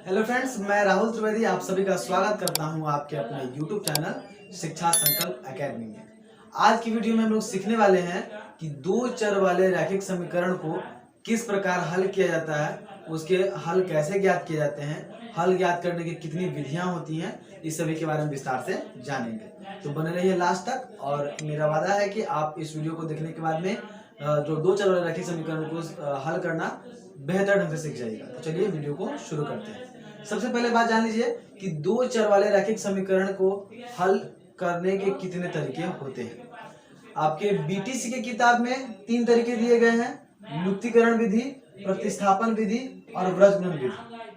Hello friends, मैं राहुल त्रिवेदी आप सभी का स्वागत करता हूं आपके अपने YouTube चैनल शिक्षा संकल्प एकेडमी में। आज की वीडियो में हम लोग सीखने वाले हैं कि दो चर वाले रैखिक समीकरण को किस प्रकार हल किया जाता है, उसके हल कैसे ज्ञात किए जाते हैं, हल ज्ञात करने की कितनी विधियां होती हैं, इस सभी के बारे में विस्तार से जानेंगे। तो बने रहिए लास्ट तक। और मेरा वादा है कि आप इस वीडियो को देखने के बाद में जो दो चर वाले रैखिक समीकरण को हल करना बेहतर ढंग से सीख जाएगा। तो चलिए वीडियो को शुरू करते हैं। सबसे पहले बात जान लीजिए कि दो चर वाले रैखिक समीकरण को हल करने के कितने तरीके होते हैं। आपके बीटीसी की किताब में 3 तरीके दिए गए हैं: लुप्तीकरण विधि, प्रतिस्थापन विधि और व्रजगुणन विधि,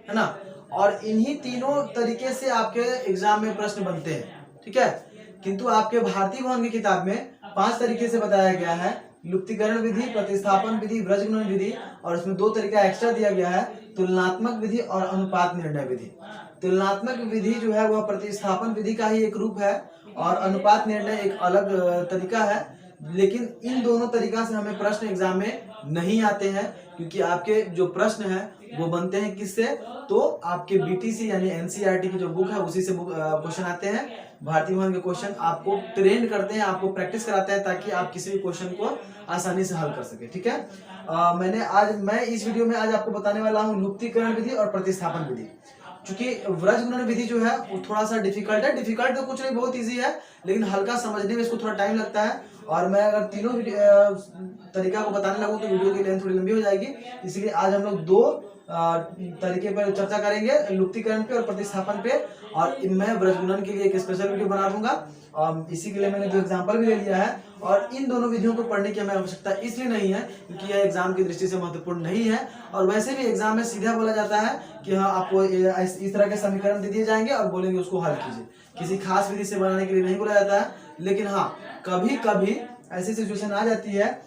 है ना। और इन्हीं तीनों तरीके से आपके एग्जाम में प्रश्न बनते हैं, ठीक है। किंतु आपके भारतीय भवन की किताब में 5 तरीके से बताया गया है: लुप्तीकरण विधि, प्रतिस्थापन विधि, व्रजगुणन विधि, और इसमें 2 तरीका एक्स्ट्रा दिया गया है: तुलनात्मक विधि और अनुपात निर्णय विधि। तुलनात्मक विधि जो है वह प्रतिस्थापन विधि का ही एक रूप है और अनुपात निर्णय एक अलग तरीका है। लेकिन इन दोनों तरीका से हमें प्रश्न एग्जाम में नहीं आते हैं, क्योंकि आपके जो प्रश्न हैं वो बनते हैं किससे, तो आपके बीटीसी यानी एनसीईआरटी की जो बुक है उसी से क्वेश्चन आते हैं। भारतीय भवन के क्वेश्चन आपको ट्रेन करते हैं, आपको प्रैक्टिस कराते हैं ताकि आप किसी भी क्वेश्चन को आसानी से हल कर सके, ठीक है। मैं इस वीडियो में आज आपको बताने वाला हूँ लुप्तीकरण विधि और प्रतिस्थापन विधि। क्योंकि व्रजगुणन विधि जो है वो थोड़ा सा डिफिकल्ट है। डिफिकल्ट तो कुछ नहीं, बहुत इजी है, लेकिन हल्का समझने में इसको थोड़ा टाइम लगता है। और मैं अगर तीनों तरीका को बताने लगूं तो वीडियो की लेंथ थोड़ी लंबी हो जाएगी, इसलिए आज हम लोग 2 तरीके पर चर्चा करेंगे, लुप्तीकरण पे और प्रतिस्थापन पे। और मैं व्रजगुणन के लिए एक स्पेशल वीडियो बना दूंगा, और इसी के लिए मैंने 2 एग्जाम्पल भी ले लिया है। और इन दोनों विधियों को पढ़ने की हमें आवश्यकता इसलिए नहीं है क्योंकि यह एग्जाम की दृष्टि से महत्वपूर्ण नहीं है। और वैसे भी एग्जाम में सीधा बोला जाता है कि हाँ, आपको इस तरह के समीकरण दे दिए जाएंगे और बोलेंगे उसको हल कीजिए। किसी खास विधि से बनाने के लिए नहीं बोला जाता है। लेकिन हाँ, कभी कभी ऐसी सिचुएशन आ जाती है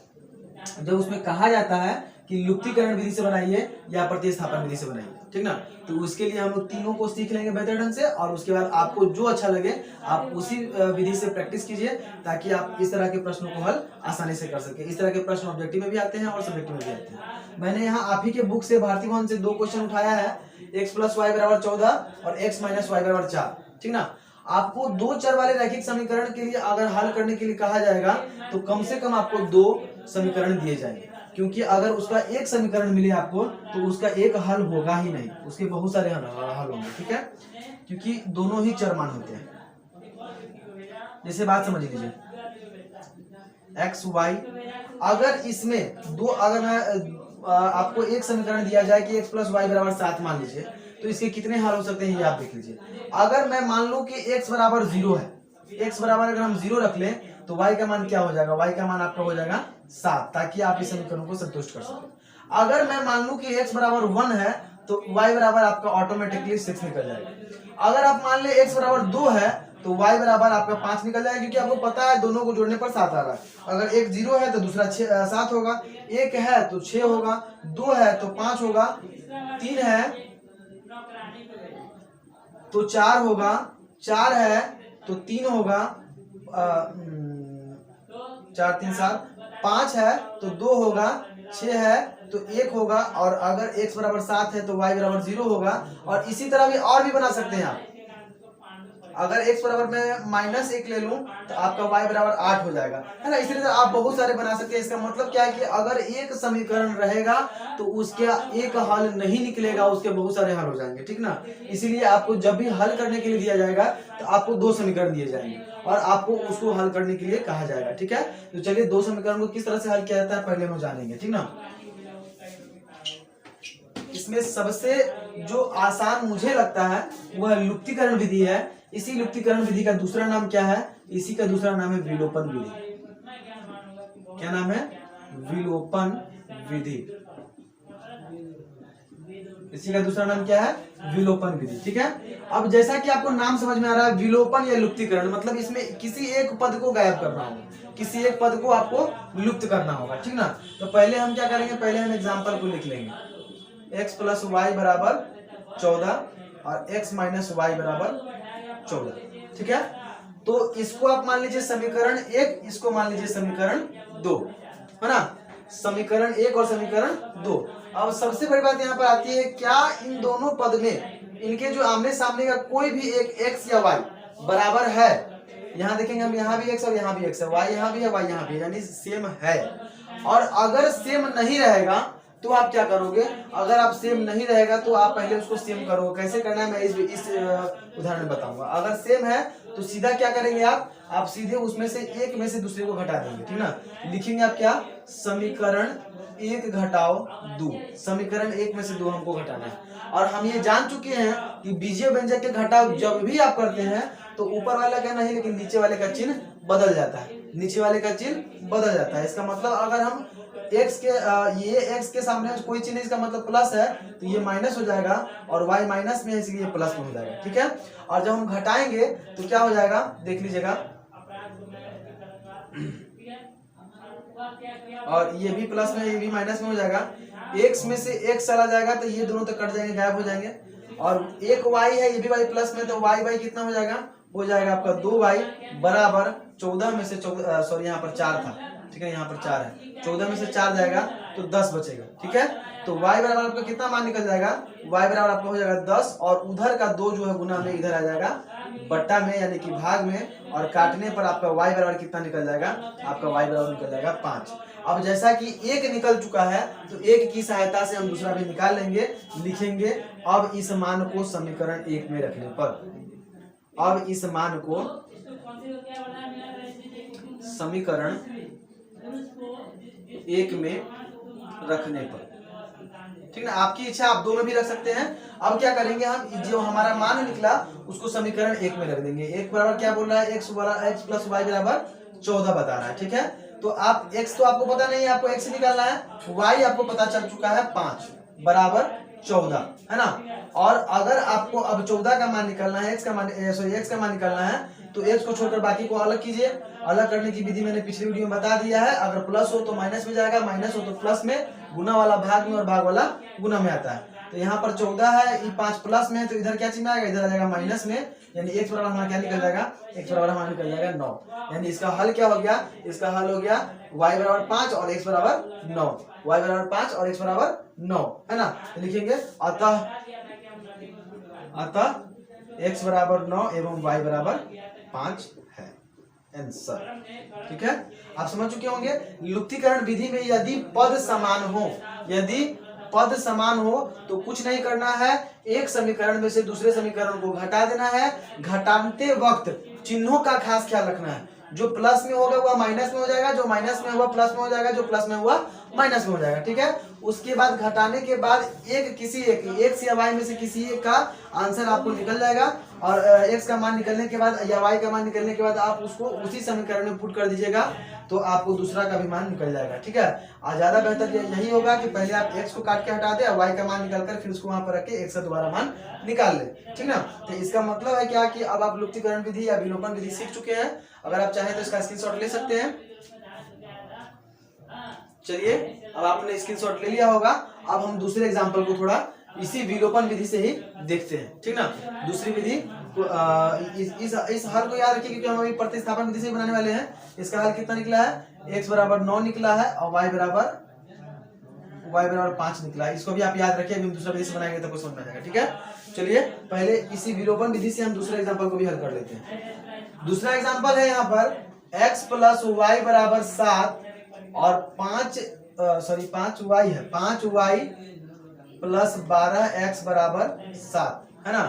जब उसमें कहा जाता है कि लुप्तीकरण विधि से बनाइए या प्रतिस्थापन विधि से बनाइए, ठीक ना। तो उसके लिए हम लोग तीनों को सीख लेंगे बेहतर ढंग से, और उसके बाद आपको जो अच्छा लगे आप उसी विधि से प्रैक्टिस कीजिए ताकि आप इस तरह के प्रश्नों को हल आसानी से कर सके। इस तरह के प्रश्न ऑब्जेक्टिव में भी आते हैं और सब्जेक्टिव में भी आते हैं। मैंने यहाँ आप ही के बुक से भारतीय भवन से 2 क्वेश्चन उठाया है, x + y = 14 और x - y = 4, ठीक ना। आपको 2 चर वाले रैखिक समीकरण के लिए अगर हल करने के लिए कहा जाएगा तो कम से कम आपको 2 समीकरण दिए जाएंगे, क्योंकि अगर उसका एक समीकरण मिले आपको तो उसका एक हल होगा ही नहीं, उसके बहुत सारे हल होंगे, ठीक है, क्योंकि दोनों ही चर मान होते हैं। जैसे बात समझ लीजिए, x y, अगर इसमें अगर मैं आपको एक समीकरण दिया जाए कि x + y = 7 मान लीजिए, तो इसके कितने हल हो सकते हैं ये आप देख लीजिए। अगर मैं मान लूं कि x = 0 है, x बराबर अगर हम 0 रख लें तो y का मान क्या हो जाएगा, y का मान आपका हो जाएगा 7, ताकि आप इस समीकरण को संतुष्ट कर सकें। अगर मैं मान लूं कि x = 1 है तो y बराबर आपका ऑटोमेटिकली 6 निकल जाएगा। अगर आप मान ले x = 2 है तो y बराबर आपका 5 निकल जाएगा, क्योंकि आपको पता है दोनों को जोड़ने पर 7 आ रहा है। अगर एक 0 है तो दूसरा 7 होगा, 1 है तो 6 होगा, 2 है तो 5 होगा, 3 है तो 4 होगा, 4 है तो 3 होगा, 4 3 7, 5 है तो 2 होगा, 6 है तो 1 होगा, और अगर x = 7 है तो y = 0 होगा। और इसी तरह भी और भी बना सकते हैं आप। अगर x बराबर मैं -1 ले लूं तो आपका y = 8 हो जाएगा, है ना। इसी तरह आप बहुत सारे बना सकते हैं। इसका मतलब क्या है कि अगर एक समीकरण रहेगा तो उसका एक हल नहीं निकलेगा, उसके बहुत सारे हल हो जाएंगे, ठीक ना। इसीलिए आपको जब भी हल करने के लिए दिया जाएगा तो आपको 2 समीकरण दिए जाएंगे और आपको उसको हल करने के लिए कहा जाएगा, ठीक है। तो चलिए 2 समीकरण को किस तरह से हल किया जाता है पहले हम जानेंगे, ठीक ना। इसमें सबसे जो आसान मुझे लगता है वह लुप्तीकरण विधि है। इसी लुप्तीकरण विधि का दूसरा नाम क्या है, इसी का दूसरा नाम है विलोपन विधि। क्या नाम है, विलोपन विधि। इसी का दूसरा नाम क्या है, विलोपन विधि, ठीक है। अब जैसा कि आपको नाम समझ में आ रहा है, विलोपन या लुप्तीकरण मतलब इसमें किसी एक पद को गायब करना होगा, किसी एक पद को आपको लुप्त करना होगा, ठीक ना। तो पहले हम क्या करेंगे, पहले हम एग्जाम्पल को लिख लेंगे। x + y = 14 और x - y = 14, ठीक है। तो इसको आप मान लीजिए समीकरण 1, इसको मान लीजिए समीकरण 2, है ना। समीकरण 1 और समीकरण 2। अब सबसे बड़ी बात यहाँ पर आती है, क्या इन दोनों पद में इनके जो आमने सामने का कोई भी एक x या y बराबर है? यहाँ देखेंगे हम, यहाँ भी x और यहाँ भी x है, y यहाँ भी है, y यहाँ भी है, यानी सेम है। और अगर सेम नहीं रहेगा तो आप क्या करोगे? अगर आप सेम नहीं रहेगा तो आप पहले उसको सेम करो। कैसे करना है मैं इस उदाहरण में बताऊंगा। अगर सेम है तो सीधा क्या करेंगे आप सीधे उसमें से एक में से दूसरे को घटा देंगे, ठीक ना। लिखेंगे आप क्या? समीकरण 1 घटाओ 2। समीकरण 1 में से 2 हमको घटाना है। और हम ये जान चुके हैं कि बीजीय व्यंजक के घटाव जब भी आप करते हैं तो ऊपर वाला का नहीं लेकिन नीचे वाले का चिन्ह बदल जाता है, नीचे वाले का चिन्ह बदल जाता है। इसका मतलब अगर हम x के ये x के सामने कोई चिन्ह, इसका मतलब प्लस है तो ये माइनस हो जाएगा, और y माइनस में है इसलिए ये प्लस में हो जाएगा, ठीक है। और जब हम घटाएंगे तो क्या हो जाएगा, देख लीजिएगा, और ये भी प्लस में ये भी माइनस में हो जाएगा। x में से x चला जाएगा तो ये दोनों तो कट जाएंगे, गायब हो जाएंगे। और एक y है, ये भी y प्लस में, तो y कितना हो जाएगा? हो जाएगा आपका 2y बराबर 14 में से 14, सॉरी यहाँ पर 4 था, ठीक है, यहाँ पर 4 है, 14 में से 4 जाएगा तो 10 बचेगा, ठीक है। तो y बराबर आपका कितना मान निकल जाएगा? y बराबर आपका हो जाएगा 10, और उधर का 2 जो है गुना में इधर आ जाएगा बट्टा में, यानी कि भाग में, और काटने पर आपका y बराबर कितना निकल जाएगा? आपका y बराबर निकल जाएगा 5। अब जैसा कि एक निकल चुका है तो एक की सहायता से हम दूसरा भी निकाल लेंगे, लिखेंगे। अब इस मान को समीकरण 1 में रखने पर, अब इस मान को समीकरण 1 में रखने पर, ठीक ना, आपकी इच्छा, आप दो में भी रख सकते हैं। अब क्या करेंगे हम, जो हमारा मान निकला उसको समीकरण 1 में रख देंगे। 1 बराबर क्या बोल रहा है? x प्लस y बराबर 14 बता रहा है, ठीक है। तो आप x तो आपको पता नहीं है, आपको x निकालना है, y आपको पता चल चुका है 5 बराबर 14, है ना। और अगर आपको अब 14 का मान निकालना है, x का मान निकालना है, तो x को छोड़कर बाकी को अलग कीजिए। अलग करने की विधि मैंने पिछली वीडियो में बता दिया है। अगर प्लस हो तो माइनस में जाएगा, माइनस हो तो प्लस में, गुना वाला भाग में और भाग वाला गुना में आता है। तो यहाँ पर 14 है, ये 5 प्लस में है, तो इधर क्या चिन्ह आएगा? इधर आ जाएगा माइनस में, यानी x बराबर हमारा क्या निकल जाएगा? x बराबर हमारा निकल जाएगा 9। यानी इसका हल क्या हो गया? इसका हल हो गया y बराबर 5 और x बराबर 9, y बराबर 5 और x बराबर 9, है ना। तो लिखेंगे अतः x बराबर 9 एवं y बराबर 5 है आंसर, ठीक है। आप समझ चुके होंगे। लुप्तीकरण विधि में यदि पद समान हो, यदि पद समान हो तो कुछ नहीं करना है, एक समीकरण में से दूसरे समीकरण को घटा देना है। घटाते वक्त चिन्हों का खास ख्याल रखना है। जो प्लस में होगा वह माइनस में हो जाएगा, जो माइनस में हुआ प्लस में हो जाएगा, जो प्लस में हुआ माइनस में हो जाएगा, ठीक है। उसके बाद घटाने के बाद किसी एक x या y में से किसी एक का आंसर आपको निकल जाएगा, और x का मान निकलने के बाद या y का मान निकलने के बाद आप उसको उसी समीकरण में पुट कर दीजिएगा तो आपको दूसरा का भी मान निकल जाएगा, ठीक है। और ज्यादा बेहतर यही होगा कि पहले आप x को काट के हटा दे, y का मान निकाल कर फिर उसको वहां पर रख के x का दोबारा मान निकाल ले, ठीक ना। तो इसका मतलब है क्या कि अब आप लुप्तीकरण विधि या विलोपन विधि सीख चुके हैं। अगर आप चाहें तो इसका स्क्रीनशॉट ले सकते हैं। चलिए, अब आपने स्क्रीनशॉट ले लिया होगा। अब हम दूसरे एग्जांपल को थोड़ा इसी विलोपन विधि से ही देखते हैं, ठीक ना। दूसरी विधि इस हल को याद रखिए क्योंकि हम अभी प्रतिस्थापन विधि से बनाने वाले हैं। इसका हल कितना निकला है? x बराबर 9 निकला है और y बराबर 5 निकला है। इसको भी आप याद रखिए, अभी हम दूसरा विधि से बनाएंगे तो समझ में आ जाएगा, ठीक है। चलिए, पहले इसी विलोपन विधि से हम दूसरे एग्जांपल को भी हल कर लेते हैं। दूसरा एग्जांपल है यहाँ पर x प्लस y बराबर 7 और 5y है, 5y प्लस 12x बराबर 7, है ना।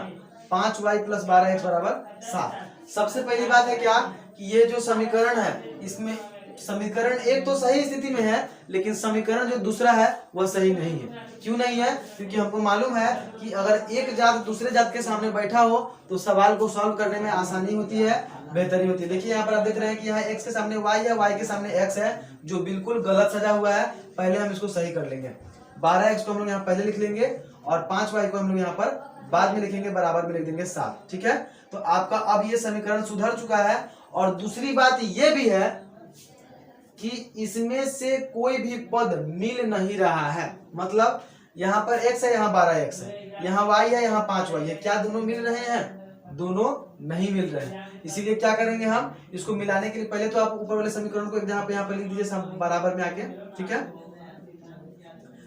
5y प्लस 12x बराबर 7। सबसे पहली बात है क्या कि ये जो समीकरण है, इसमें समीकरण एक तो सही स्थिति में है, लेकिन समीकरण जो दूसरा है वह सही नहीं है। क्यों नहीं है? क्योंकि हमको मालूम है कि अगर एक जात दूसरे जात के सामने बैठा हो तो सवाल को सॉल्व करने में आसानी होती है, बेहतरी होती है। देखिए यहाँ पर आप देख रहे हैं कि यहाँ x के सामने y है, y के सामने x है, जो बिल्कुल गलत सजा हुआ है। पहले हम इसको सही कर लेंगे। 12x को हम लोग यहाँ पहले लिख लेंगे और 5y को हम लोग यहाँ पर बाद में लिखेंगे, बराबर में लिख देंगे 7, ठीक है। तो आपका अब ये समीकरण सुधर चुका है। और दूसरी बात ये भी है कि इसमें से कोई भी पद मिल नहीं रहा है। मतलब यहाँ पर x है, यहाँ 12x है, यहाँ y है, यहाँ 5y है। क्या दोनों मिल रहे हैं? दोनों नहीं मिल रहे हैं। इसीलिए क्या करेंगे हम, इसको मिलाने के लिए पहले तो आप ऊपर वाले समीकरण को यहाँ पे लिख दीजिए बराबर में आके, ठीक है।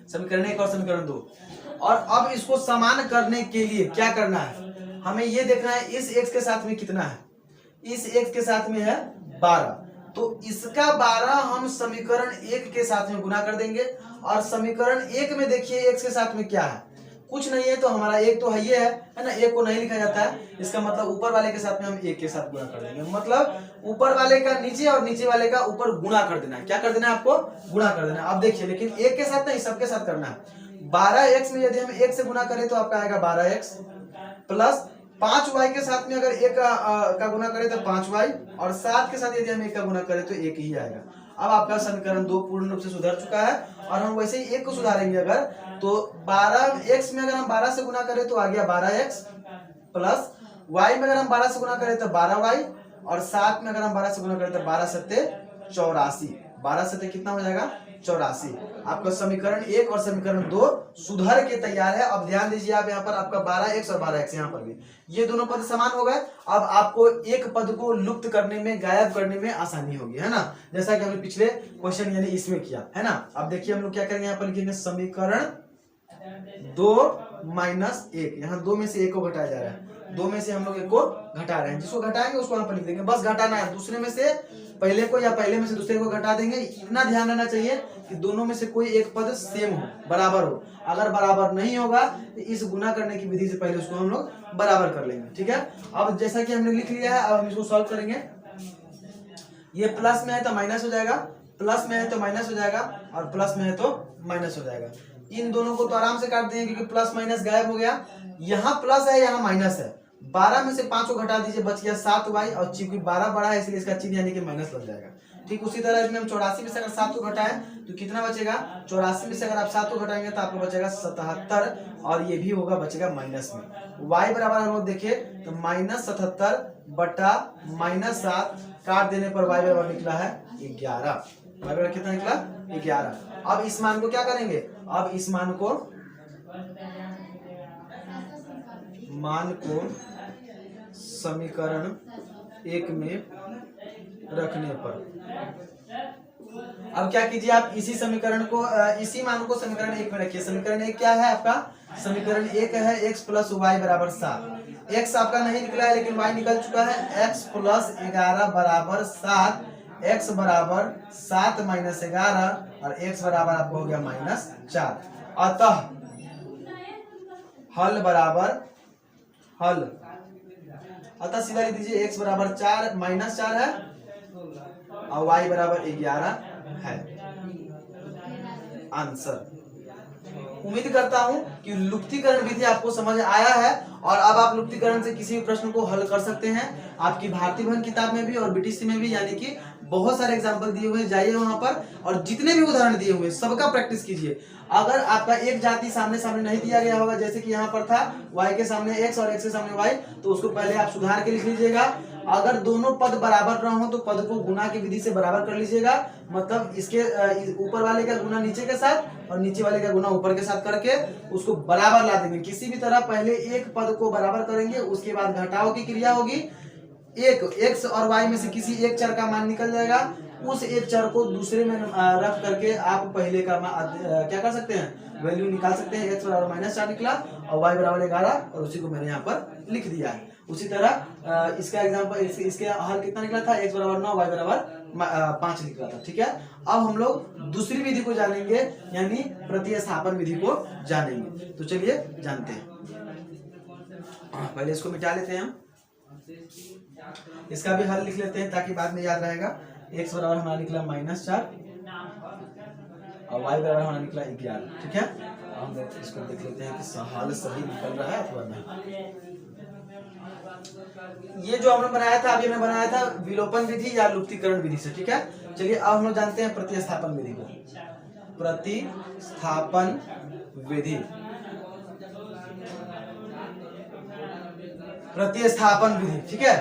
समीकरण 1 और समीकरण 2। और अब इसको समान करने के लिए क्या करना है, हमें ये देखना है इस x के साथ में कितना है, इस x के साथ में है 12, तो इसका 12 हम समीकरण 1 के साथ में गुना कर देंगे। और समीकरण 1 में देखिए x के साथ में क्या है, कुछ नहीं है, तो हमारा एक तो है ये है ना, एक को नहीं लिखा जाता है, इसका मतलब ऊपर वाले के साथ में हम एक के साथ गुणा कर देंगे, मतलब ऊपर वाले का नीचे और नीचे वाले का ऊपर गुणा कर देना है। क्या कर देना है आपको, गुणा कर देना है। अब देखिए, लेकिन एक के साथ नहीं, सबके साथ करना है। 12x में यदि हम 1 से गुणा करें तो आपका आएगा 12x प्लस 5y के साथ में अगर 1 का गुणा करें तो 5y, और 7 के साथ यदि हम 1 का गुणा करें तो 1 ही आएगा। अब आपका समीकरण 2 पूर्ण रूप से सुधर चुका है। और हम वैसे ही 1 को सुधारेंगे अगर, तो 12x में अगर हम 12 से गुना करें तो आ गया 12x प्लस y में अगर हम 12 से गुना करें तो 12y, और 7 में अगर हम 12 से गुना करें तो 12 सत्ते 84, 12 सत्ते कितना हो जाएगा 84। आपका समीकरण 1 और समीकरण 2 सुधर के तैयार है। अब ध्यान दीजिए, आप यहाँ पर आपका 12x और 12x यहाँ पर भी ये दोनों पद समान हो गए। अब आपको एक पद को लुप्त करने में, गायब करने में आसानी होगी, है ना, जैसा कि हमने पिछले क्वेश्चन यानी इसमें किया है ना। अब देखिए हम लोग क्या करेंगे, यहाँ पर लिखेंगे समीकरण 2 माइनस 1, यहाँ 2 में से 1 को घटाया जा रहा है, 2 में से हम लोग 1 को घटा रहे हैं, जिसको घटाएंगे उसको यहाँ पर लिख देंगे, बस घटाना है, दूसरे में से पहले को या पहले में से दूसरे को घटा देंगे। इतना ध्यान रहना चाहिए कि दोनों में से कोई एक पद सेम हो, बराबर हो। अगर बराबर नहीं होगा तो इस गुना करने की विधि से पहले उसको हम लोग बराबर कर लेंगे, ठीक है। अब जैसा कि हमने लिख लिया है, अब हम इसको सॉल्व करेंगे। ये प्लस में है तो माइनस हो जाएगा, प्लस में है तो माइनस हो जाएगा, और प्लस में है तो माइनस हो जाएगा। इन दोनों को तो आराम से काट देंगे क्योंकि प्लस माइनस गायब हो गया। यहाँ प्लस है, यहाँ माइनस है, 12 में से 5 को घटा दीजिए, बच गया 7y, और चूंकि 12 बड़ा है इसलिए इसका चिन्ह यानी कि माइनस लग जाएगा। ठीक उसी तरह इसमें हम 84 में से अगर 7 को घटाएं तो कितना बचेगा, 84 में से अगर आप 7 को घटाएंगे तो आपको बचेगा 77, और ये भी होगा बचेगा माइनस में। y बराबर हम लोग देखे तो -77 बटा -7, काट देने पर y बराबर निकला है 11। y बराबर कितना निकला 11। अब इस मान को क्या करेंगे, अब इस मान को समीकरण 1 में रखने पर, अब क्या कीजिए, आप इसी समीकरण को, इसी मान को समीकरण 1 में रखिए। समीकरण 1 क्या है आपका, समीकरण 1 है x प्लस वाई बराबर 7। x आपका नहीं निकला है लेकिन y निकल चुका है। x प्लस 11 बराबर 7, x बराबर 7 माइनस 11, और x बराबर आपको हो गया -4। अतः हल बराबर हल, अतः सीधा लिख दीजिए x बराबर 4 -4 है और y बराबर 11 है आंसर। उम्मीद करता हूं कि लुप्तीकरण विधि आपको समझ आया है, और अब आप लुप्तीकरण से किसी भी प्रश्न को हल कर सकते हैं। आपकी भारतीय भवन किताब में भी और बीटीसी में भी, यानी कि बहुत सारे एग्जाम्पल दिए हुए हैं, जाइए वहां पर और जितने भी उदाहरण दिए हुए सबका प्रैक्टिस कीजिए। अगर आपका एक जाति सामने सामने नहीं दिया गया होगा, जैसे कि यहाँ पर था y के सामने x और x के सामने y, तो उसको पहले आप सुधार के लिख लीजिएगा। अगर दोनों पद बराबर ना हो तो पद को गुना की विधि से बराबर कर लीजिएगा, मतलब इसके ऊपर वाले का गुना नीचे के साथ और नीचे वाले का गुना ऊपर के साथ करके उसको बराबर ला देंगे। किसी भी तरह पहले एक पद को बराबर करेंगे, उसके बाद घटाव की क्रिया होगी, एक x और y में से किसी एक चर का मान निकल जाएगा, उस एक चर को दूसरे में रख करके आप पहले का क्या कर सकते हैं, वैल्यू निकाल सकते हैं। x बराबर -4 निकला और y बराबर 11, और उसी को मैंने यहाँ पर लिख दिया है। उसी तरह इसका एग्जांपल, इसके हल कितना निकला था, x बराबर 9 y बराबर 5 निकला था। ठीक है, अब हम लोग दूसरी विधि को जानेंगे, यानी प्रतिस्थापन विधि को जानेंगे। तो चलिए जानते हैं। पहले इसको मिटा लेते हैं हम, इसका भी हल लिख लेते हैं ताकि बाद में याद रहेगा। x बराबर हमारा निकला -4 और y बराबर हमारा निकला 11। ठीक है, हम इसको देख लेते हैं कि हल सही निकल रहा है अथवा नहीं। ये जो हमने बनाया था, अभी हमने बनाया था विलोपन विधि या लुप्तीकरण विधि से। ठीक है, चलिए अब हम लोग जानते हैं प्रतिस्थापन विधि को। प्रतिस्थापन विधि, प्रतिस्थापन विधि। ठीक है,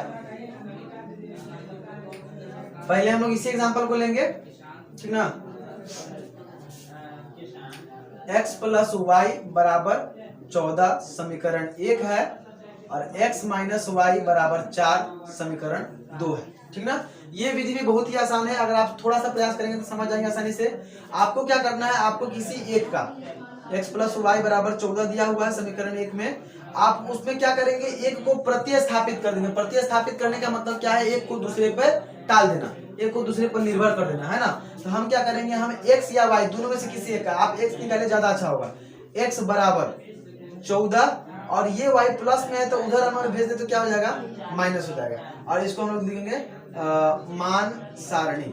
पहले हम लोग इसी एग्जांपल को लेंगे, ठीक ना। x प्लस वाई बराबर 14 समीकरण 1 है, और x माइनस वाई बराबर 4 समीकरण 2 है। ठीक ना, ये विधि भी बहुत ही आसान है, अगर आप थोड़ा सा प्रयास करेंगे तो समझ जाएंगे आसानी से। आपको क्या करना है, आपको किसी एक का x प्लस वाई बराबर 14 दिया हुआ है समीकरण 1 में, आप उसमें क्या करेंगे, एक को प्रतिस्थापित कर देंगे। प्रतिस्थापित करने का मतलब क्या है, एक को दूसरे पर टाल देना, एक को दूसरे पर निर्भर कर देना, है ना। तो हम क्या करेंगे, हम x या y दोनों में से किसी एक का, आप x निकाले ज्यादा अच्छा होगा, x बराबर 14 और ये y प्लस में है तो उधर हम भेज दे तो क्या हो जाएगा, माइनस हो जाएगा। और इसको हम लोग लिखेंगे मान सारणी,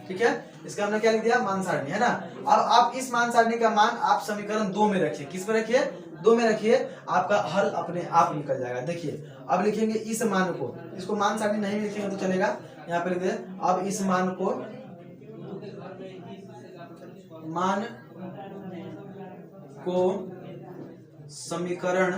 ठीक है। इसका हमने क्या लिख दिया, मान सारणी, है ना। अब आप इस मान सारणी का मान आप समीकरण 2 में रखिए। किस पे रखिए, 2 में रखिए, आपका हल अपने आप निकल जाएगा। देखिए अब लिखेंगे इस मान को, इसको मान सारणी नहीं भी लिखेंगे तो चलेगा, यहाँ पे लिख दे। अब इस मान को समीकरण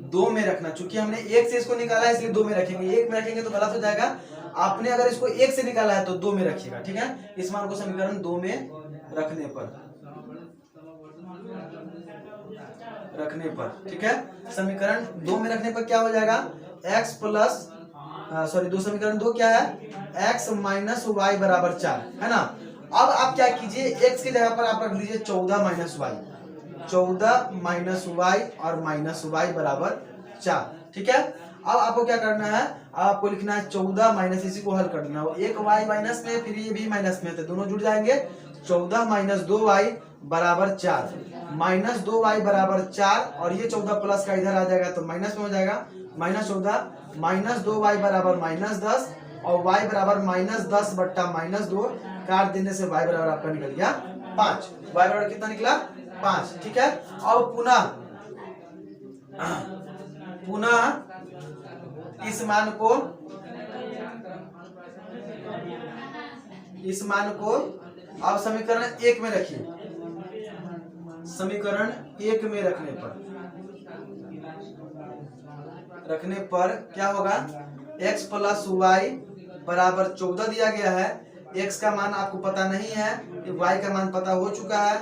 2 में रखना। चूंकि हमने 1 से इसको निकाला है इसलिए 2 में रखेंगे, 1 में रखेंगे तो गलत हो जाएगा। आपने अगर इसको 1 से निकाला है तो 2 में रखिएगा, ठीक है। इस मान को समीकरण 2 में रखने पर, ठीक है, समीकरण 2 में रखने पर क्या हो जाएगा, x प्लस दो समीकरण 2 क्या है, x माइनस वाई बराबर 4, है ना। अब आप क्या कीजिए, x की जगह पर आप रख लीजिए 14 माइनस वाई, 14 माइनस वाई और माइनस वाई बराबर 4, ठीक है। अब आपको क्या करना है, आपको लिखना है 14 माइनस, इसी को हल कर देना। एक वाई माइनस में, फिर ये भी माइनस में, तो दोनों जुड़ जाएंगे। 14 माइनस 2y बराबर 4, माइनस 2y बराबर 4 और ये 14 प्लस का इधर आ जाएगा तो माइनस में हो जाएगा, माइनस 14 माइनस 2y बराबर माइनस 10 और y बराबर माइनस 10 बट्टा माइनस 2, काट देने से y बराबर आपका निकल गया 5। y बराबर कितना निकला, 5, ठीक है। अब पुनः इस मान को अब समीकरण 1 में रखिए। समीकरण 1 में रखने पर क्या होगा, x प्लस वाई बराबर 14 दिया गया है, x का मान आपको पता नहीं है, y का मान पता हो चुका है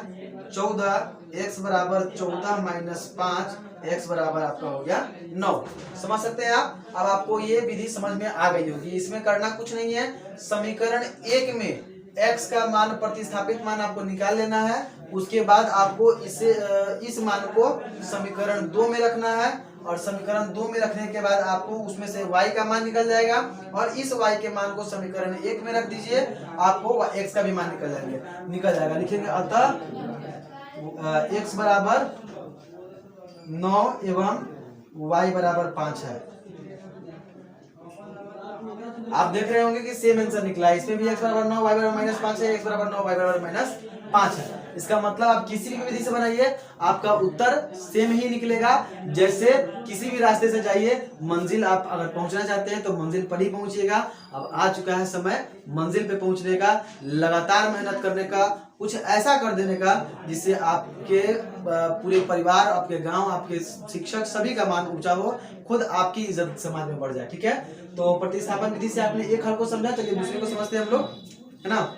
14, x बराबर 14 माइनस 5, x बराबर आपका हो गया 9। समझ सकते हैं आप। अब आपको ये विधि समझ में आ गई होगी। इसमें करना कुछ नहीं है, समीकरण 1 में x का मान, प्रतिस्थापित मान आपको निकाल लेना है। उसके बाद आपको इस मान को समीकरण 2 में रखना है और समीकरण 2 में रखने के बाद आपको उसमें से y का मान निकल जाएगा और इस y के मान को समीकरण 1 में रख दीजिए, आपको x का भी मान निकल जाएगा। लिखेंगे अतः x बराबर 9 एवं y बराबर 5 है। आप देख रहे होंगे कि सेम आंसर निकला है, इसमें भी x बराबर 9 y बराबर माइनस 5 है, x बराबर 9 y बराबर माइनस 5 है। इसका मतलब आप किसी भी विधि से बनाइए, आपका उत्तर सेम ही निकलेगा। जैसे किसी भी रास्ते से जाइए, मंजिल आप अगर पहुंचना चाहते हैं तो मंजिल पर ही पहुंचिएगा। अब आ चुका है समय मंजिल पे पहुंचने का, लगातार मेहनत करने का, कुछ ऐसा कर देने का जिससे आपके पूरे परिवार, आपके गांव, आपके शिक्षक सभी का मान ऊंचा हो, खुद आपकी इज्जत समाज में बढ़ जाए, ठीक है। तो प्रतिस्थापन विधि से आपने एक हल को समझा, चलिए दूसरे को समझते हैं हम लोग, है ना।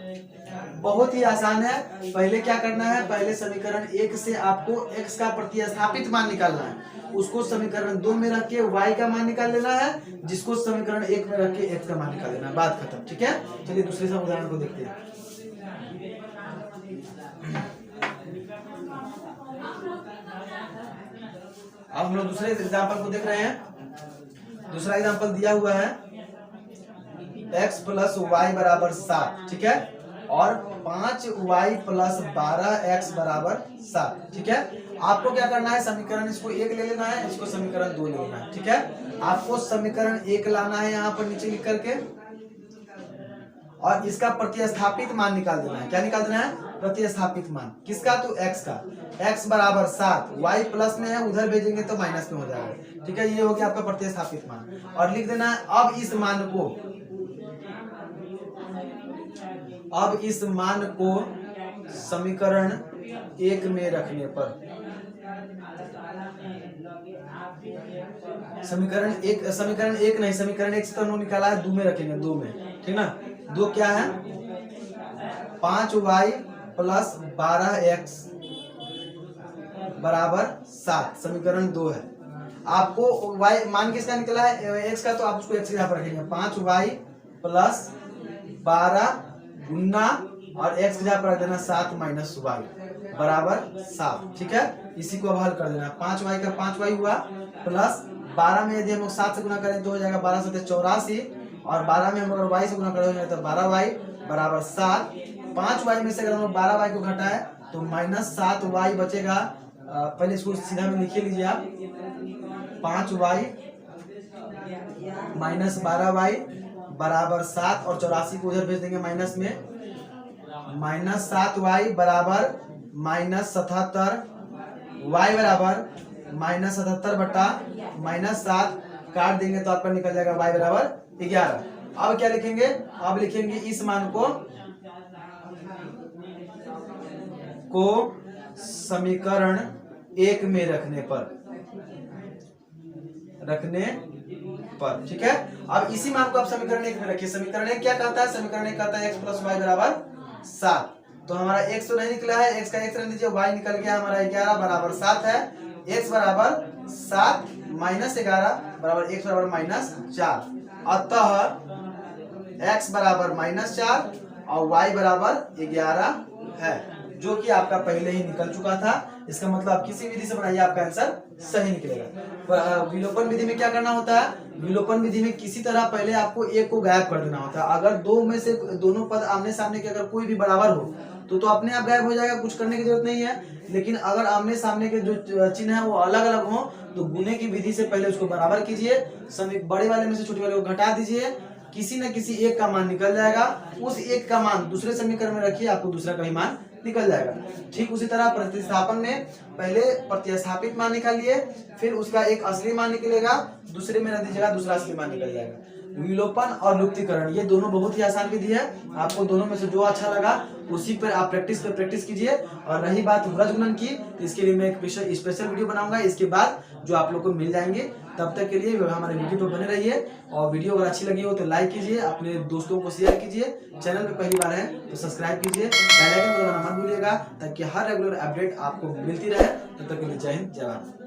बहुत ही आसान है। पहले क्या करना है, पहले समीकरण 1 से आपको x का प्रतिस्थापित मान निकालना है, उसको समीकरण 2 में रख के y का मान निकाल लेना है, जिसको समीकरण 1 में रख के x का मान निकाल लेना है, बात खत्म, ठीक है। चलिए दूसरे उदाहरण को देखते हैं। अब हम लोग दूसरे एग्जाम्पल को देख रहे हैं। दूसरा एग्जाम्पल दिया हुआ है x प्लस वाई बराबर 7, ठीक है, और 5y प्लस 12x बराबर 7, ठीक है। आपको क्या करना है, समीकरण इसको 1 ले लेना है, इसको समीकरण 2 ले लेना है, ठीक है। आपको समीकरण 1 लाना है यहाँ पर नीचे लिख करके और इसका प्रतिस्थापित मान निकाल देना है। क्या निकाल देना है, प्रतिस्थापित मान, किसका, तो x का। x बराबर 7, y प्लस में है, उधर भेजेंगे तो माइनस में हो जाएगा, ठीक है। ये हो गया आपका प्रतिस्थापित मान और लिख देना है। अब इस मान को समीकरण 1 में रखने पर, समीकरण 1 नहीं, समीकरण 1 से तो निकाला है, 2 में रखेंगे, 2 में, ठीक ना। 2 क्या है, 5y प्लस 12x बराबर 7, समीकरण 2 है। आपको y मान किसका निकला है x का, तो आप उसको x की जगह पर रखेंगे 5y प्लस 12 गुना और x की जगह पर रख देना 7 माइनस y बराबर 7। ठीक है, इसी को अब हल कर देना। 5y का 5y हुआ प्लस 12 में यदि हम लोग 7 से गुना करें तो हो जाएगा 12 7 84 और 12 में हम अगर y से गुना करेंगे तो 12y बराबर 7। 5y में से अगर हम लोग 12y को घटाएं तो माइनस 7y बचेगा। पहले इसको सीधा में लिखिए लीजिए आप, 5y माइनस 12y बराबर 7 और 84 को उधर भेज देंगे माइनस में, माइनस 7y बराबर माइनस 77, y बराबर माइनस 77 बटा माइनस 7 काट देंगे तो आपका निकल जाएगा y बराबर 11। अब क्या लिखेंगे, अब लिखेंगे इस मान को समीकरण 1 में रखने पर। ठीक है, अब इसी मान को आप समीकरण 1 में रखिए। समीकरण 1 क्या कहता है, समीकरण 1 कहता है x प्लस वाई बराबर 7। तो हमारा x तो नहीं निकला है, x का x रख दीजिए, y निकल गया हमारा 11 बराबर 7 है। x बराबर 7 माइनस 11 बराबर x बराबर माइनस 4, अतः x बराबर माइनस 4 और y बराबर 11 है, जो कि आपका पहले ही निकल चुका था। इसका मतलब आप किसी विधि से बनाइए आपका आंसर सही निकलेगा। विलोपन विधि में क्या करना होता है, विलोपन विधि में किसी तरह पहले आपको एक को गायब कर देना होता है। अगर दो में से दोनों पद आमने सामने के अगर कोई भी बराबर हो तो अपने आप गायब हो जाएगा, कुछ करने की जरूरत नहीं है। लेकिन अगर आमने सामने के जो चिन्ह है वो अलग अलग हो तो गुणे की विधि से पहले उसको बराबर कीजिए, बड़े वाले में से छोटे वाले को घटा दीजिए, किसी न किसी एक का मान निकल जाएगा। उस एक का मान दूसरे समीकरण में रखिए, आपको दूसरा का भी मान निकल जाएगा। ठीक उसी तरह प्रतिस्थापन में पहले प्रतिस्थापित मान निकालिए, फिर उसका एक असली मान निकलेगा, दूसरे में रख दीजिएगा, दूसरा असली मान निकल जाएगा। विलोपन और लुप्तीकरण ये दोनों बहुत ही आसान विधि है। आपको दोनों में से जो अच्छा लगा उसी पर आप प्रैक्टिस कीजिए। और रही बात वृजगुणन की, तो इसके लिए मैं एक स्पेशल वीडियो बनाऊंगा इसके बाद, जो आप लोग को मिल जाएंगे। तब तक के लिए हमारे वीडियो पर बने रहिए, और वीडियो अगर अच्छी लगी हो तो लाइक कीजिए, अपने दोस्तों को शेयर कीजिए, चैनल पे पहली बार है तो सब्सक्राइब कीजिए, बेल आइकन को दबाना मत भूलिएगा ताकि हर रेगुलर अपडेट आपको मिलती रहे। तब तक के लिए जय हिंद, जय भारत।